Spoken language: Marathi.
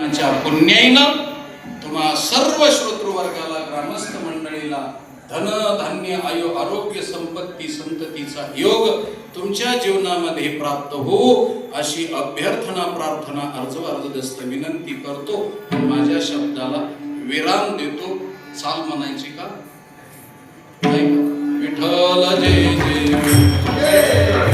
महाराजांच्या पुण्याईनं तुम्हा सर्व श्रोतृवर्गाला, ग्रामस्थ मंडळीला धन धान्य आयु आरोग्य संपत्ती संततीचा योग तुमच्या जीवनामध्ये प्राप्त हो अशी अभ्यर्थना प्रार्थना अर्जदस्त विनंती करतो. माझ्या शब्दाला विराम देतो. चाल म्हणायची का? विठ्ठल जय जय.